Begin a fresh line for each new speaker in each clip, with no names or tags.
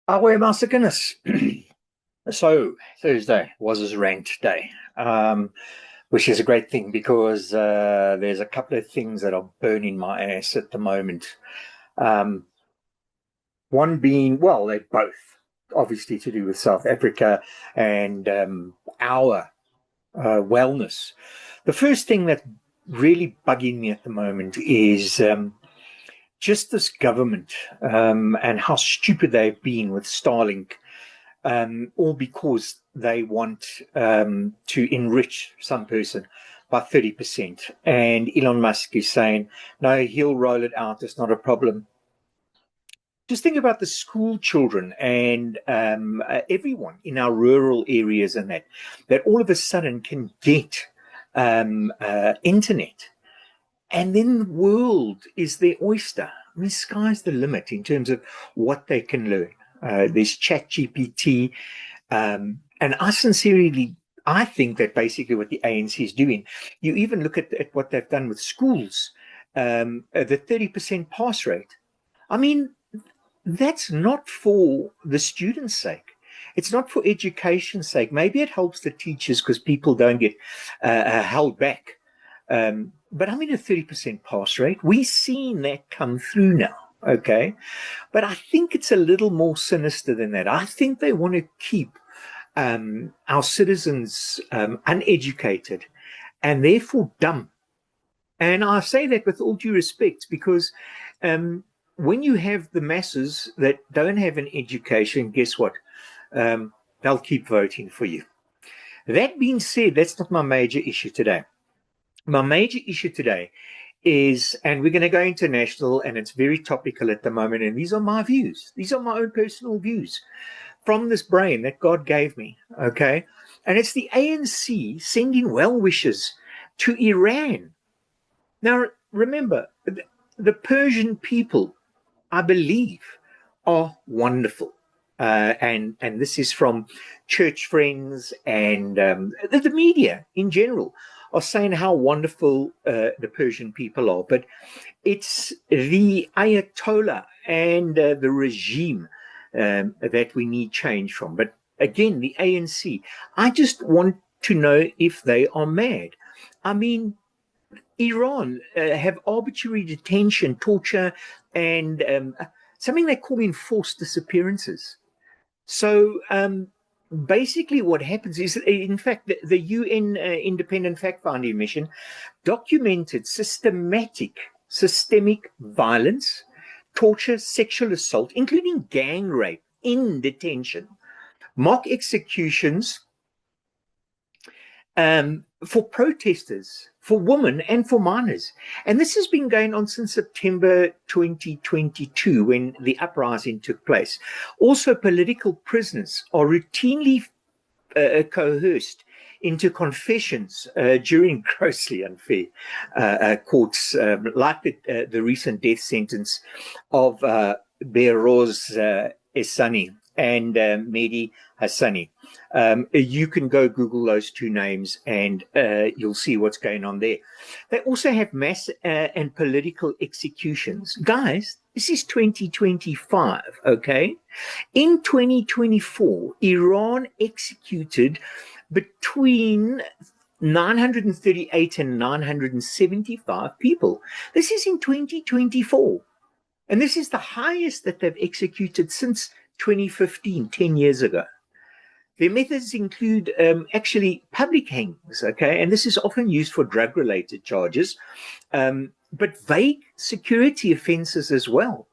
Ahoy, Master Guinness. So, Thursday was his rant day, which is a great thing because there's a couple of things that are burning my ass at the moment. Um, One being, well, they're both obviously to do with South Africa and our wellness. The first thing that's really bugging me at the moment is just this government and how stupid they've been with StarLink, all because they want to enrich some person by 30%. And Elon Musk is saying, no, he'll roll it out. It's not a problem. Just think about the school children and everyone in our rural areas and that all of a sudden can get internet. And then the world is their oyster. I mean, sky's the limit in terms of what they can learn. There's Chat GPT. And I think that basically what the ANC is doing, you even look at what they've done with schools, the 30% pass rate. I mean, that's not for the students' sake. It's not for education's sake. Maybe it helps the teachers because people don't get held back. But I mean, a 30% pass rate, we've seen that come through now. Okay. But I think it's a little more sinister than that. I think they want to keep our citizens uneducated and therefore dumb. And I say that with all due respect because when you have the masses that don't have an education, guess what? They'll keep voting for you. That being said, that's not my major issue today. My major issue today is, and we're going to go international, and it's very topical at the moment, and these are my views. These are my own personal views from this brain that God gave me, okay? And it's the ANC sending well wishes to Iran. Now, remember, the Persian people, I believe, are wonderful. And this is from church friends and the media in general are saying how wonderful the Persian people are. But it's the Ayatollah and the regime that we need change from. But again, the ANC, I just want to know if they are mad. I mean, Iran have arbitrary detention, torture, and something they call enforced disappearances. So basically, what happens is, in fact, the UN Independent Fact Finding Mission documented systemic violence, torture, sexual assault, including gang rape in detention, mock executions for protesters, for women, and for minors. And this has been going on since September 2022 when the uprising took place. Also, political prisoners are routinely coerced into confessions during grossly unfair courts, like the recent death sentence of Behrouz Essani and Mehdi Hassani. You can go Google those two names and you'll see what's going on there. They also have mass and political executions. Guys, this is 2025, okay? In 2024, Iran executed between 938 and 975 people. This is in 2024. And this is the highest that they've executed since 2015, 10 years ago. Their methods include actually public hangings, okay? And this is often used for drug-related charges, but vague security offenses as well.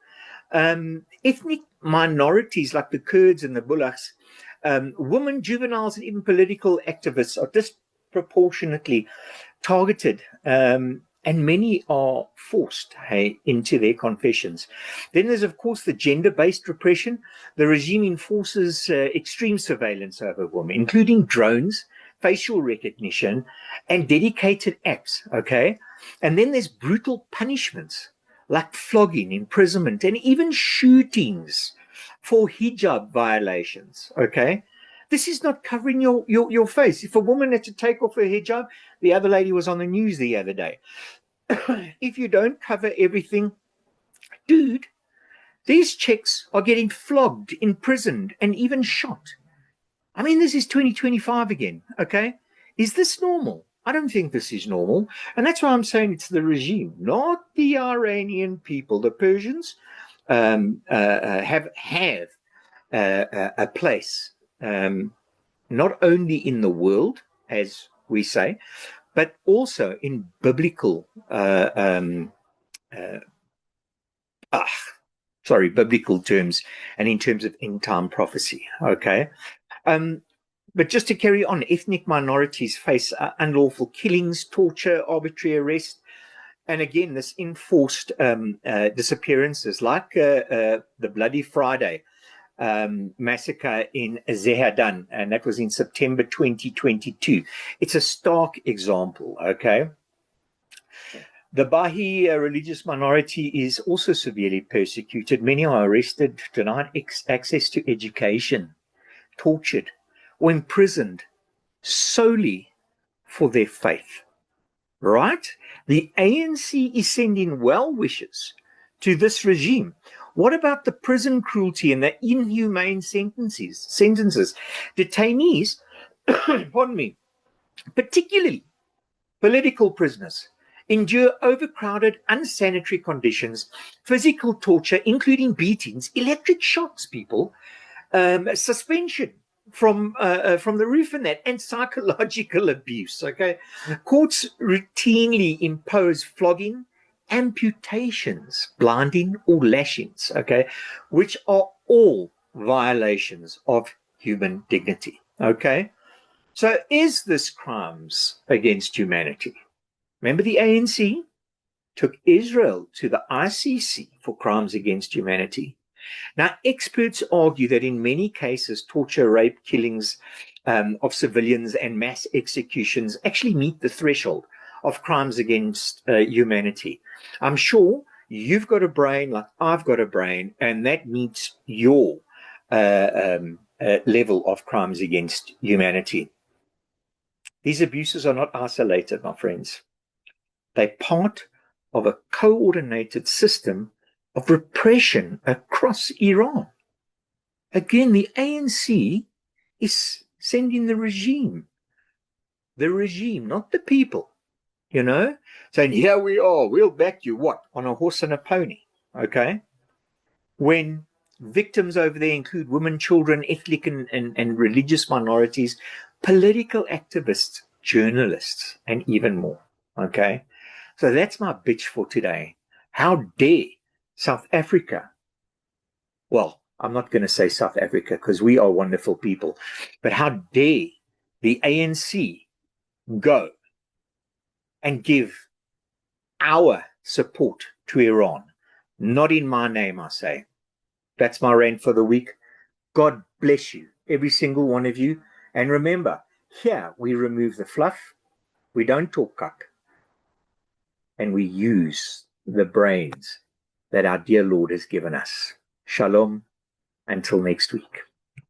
Ethnic minorities like the Kurds and the Buluks, women, juveniles, and even political activists are disproportionately targeted, and many are forced into their confessions. Then there's, of course, the gender-based repression. The regime enforces extreme surveillance over women, including drones, facial recognition, and dedicated apps, okay? And then there's brutal punishments like flogging, imprisonment, and even shootings for hijab violations, okay? This is not covering your face. If a woman had to take off her hijab, the other lady was on the news the other day. If you don't cover everything, dude, These Czechs are getting flogged, imprisoned, and even shot. I mean, this is 2025 again, okay? Is this normal? I don't think this is normal. And that's why I'm saying it's the regime, not the Iranian people. The Persians have a place, not only in the world, as we say, but also in biblical, biblical terms, and in terms of end-time prophecy, okay? But just to carry on, ethnic minorities face unlawful killings, torture, arbitrary arrest, and again, this enforced disappearances, like the Bloody Friday massacre in Zehadan, and that was in September 2022. It's a stark example, okay? The Baha'i religious minority is also severely persecuted. Many are arrested, denied access to education, tortured, or imprisoned solely for their faith. Right? The ANC is sending well wishes to this regime. What about the prison cruelty and the inhumane sentences? Detainees, pardon me, particularly political prisoners, endure overcrowded, unsanitary conditions, physical torture, including beatings, electric shocks, suspension from the roof and psychological abuse. Okay, courts routinely impose flogging, amputations, blinding, or lashings. Okay, which are all violations of human dignity. Okay, so is this crimes against humanity? Remember, the ANC took Israel to the ICC for crimes against humanity. Now, experts argue that in many cases, torture, rape, killings of civilians, and mass executions actually meet the threshold of crimes against humanity. I'm sure you've got a brain like I've got a brain, and that meets your level of crimes against humanity. These abuses are not isolated, my friends. They're part of a coordinated system of repression across Iran. Again, the ANC is sending the regime, not the people, saying, here we are, we'll back you, what, on a horse and a pony, okay? When victims over there include women, children, ethnic and religious minorities, political activists, journalists, and even more, okay? So that's my bitch for today. How dare South Africa? Well, I'm not going to say South Africa because we are wonderful people, but how dare the ANC go and give our support to Iran? Not in my name, I say. That's my rant for the week. God bless you, every single one of you. And remember, here we remove the fluff, we don't talk cuck, and we use the brains that our dear Lord has given us. Shalom, until next week.